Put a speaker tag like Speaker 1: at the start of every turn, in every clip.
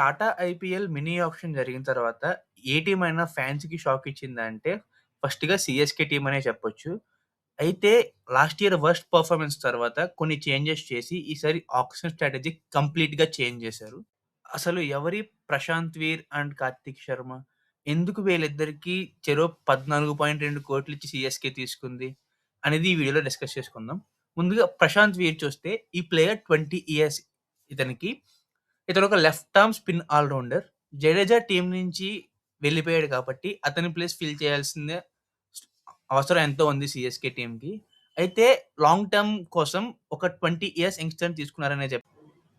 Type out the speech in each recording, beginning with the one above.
Speaker 1: Tata IPL mini auction జరిగిన తర్వాత ఏ team అయినా ఫ్యాన్స్‌కి షాక్ ఇచ్చిందంటే ఫస్ట్‌గా సీఎస్‌కే టీమ్ అనే చెప్పొచ్చు. అయితే లాస్ట్ ఇయర్ వర్స్ట్ పెర్ఫార్మన్స్ తర్వాత కొన్ని చేంజెస్ చేసి ఈసారి ఆక్షన్ స్ట్రాటజీ కంప్లీట్‌గా చేంజ్ చేశారు. అసలు ఎవరి ప్రశాంత్ వీర్ అండ్ కార్తిక్ శర్మ ఎందుకు వీళ్ళిద్దరికీ చెరో 14.2 ఇచ్చి సీఎస్‌కే తీసుకుంది అనేది ఈ వీడియోలో డిస్కస్ చేసుకుందాం. ముందుగా ప్రశాంత్ వీర్ చూస్తే ఈ ప్లేయర్ 20 ఇయర్స్ ఇతనికి. ఇతనొక left arm spin all rounder. Jadeja team నుంచి వెళ్ళిపోయాడు కాబట్టి అతని ప్లేస్ ఫిల్ చేయాల్సిన అవసరం ఎంతో ఉంది సీఎస్‌కే టీమ్‌కి. అయితే లాంగ్ టర్మ్ కోసం ఒక 20 ఇయర్స్ యంగ్‌స్టర్‌ని తీసుకున్నారనే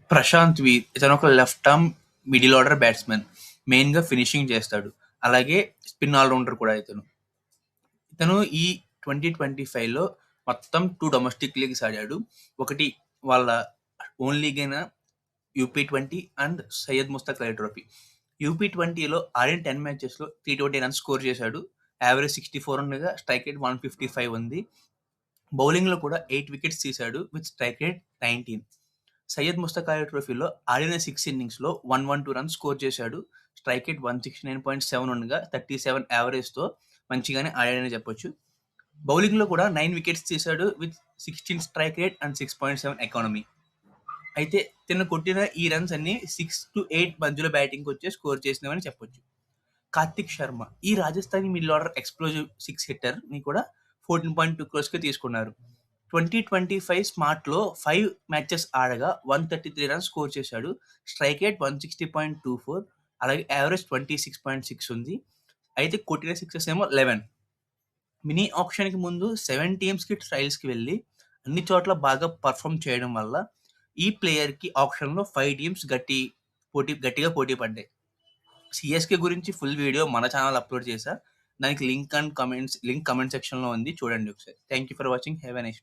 Speaker 1: ప్రశాంత్ వీర్ ఇతనొక left arm middle order batsman. మెయిన్‌గా ఫినిషింగ్ చేస్తాడు. అలాగే స్పిన్ ఆల్ రౌండర్ కూడా ఇతను. ఇతను ఈ 2025లో మొత్తం 2 డొమెస్టిక్ లీగ్స్ ఆడాడు. ఒకటి వాళ్ళ ఓన్ లీగ్ అయిన యూపీ-20 అండ్ సయ్యద్ ముస్తక్ అలీ ట్రోఫీ. యూపీ-20లో ఆడిన 10 మ్యాచెస్‌లో 320 రన్స్ స్కోర్ చేశాడు. యావరేజ్ 64 ఉండగా స్ట్రైక్ రేట్ 155 ఉంది. బౌలింగ్‌లో కూడా 8 వికెట్స్ తీశాడు with strike rate 19. Syed Mushtaq Ali ట్రోఫీలో ఆడిన 6 ఇన్నింగ్స్‌లో 112 రన్స్ స్కోర్ చేశాడు. స్ట్రైక్ రేట్ 169.7 ఉండగా 37 యావరేజ్‌తో మంచిగానే ఆడాడని చెప్పొచ్చు. బౌలింగ్‌లో కూడా 9 వికెట్స్ తీశాడు with 16 strike rate and 6.7 economy. అయితే తిను కొట్టిన ఈ రన్స్ అన్ని 6-8 మధ్యలో బ్యాటింగ్‌కొచ్చే స్కోర్ చేసినవని చెప్పొచ్చు. కార్తిక్ శర్మ ఈ రాజస్థానీ మిడిల్ ఆర్డర్ ఎక్స్‌ప్లోజివ్ 6 హిట్టర్‌ని కూడా 14.2 క్రోర్స్‌కి తీసుకున్నారు. 2025 స్మార్ట్‌లో 5 మ్యాచెస్ ఆడగా 133 రన్స్ స్కోర్ చేశాడు. స్ట్రైక్ రేట్ 160.24 అలాగే యావరేజ్ 26.6 ఉంది. అయితే కొట్టిన సిక్సెస్ ఏమో 11. మినీ ఆక్షన్‌కి ముందు 7 టీమ్స్‌కి ట్రయల్స్‌కి వెళ్లి అన్ని చోట్ల బాగా పెర్ఫార్మ్ చేయడం వల్ల ఈ ప్లేయర్‌కి ఆక్షన్‌లో 5 టీమ్స్ గట్టిగా పోటీ పడ్డాయి. సీఎస్‌కే గురించి ఫుల్ వీడియో మన ఛానెల్ అప్‌లోడ్ చేశా. దానికి లింక్ కామెంట్ సెక్షన్‌లో ఉంది. చూడండి ఒకసారి. Thank you for watching. Have a nice day.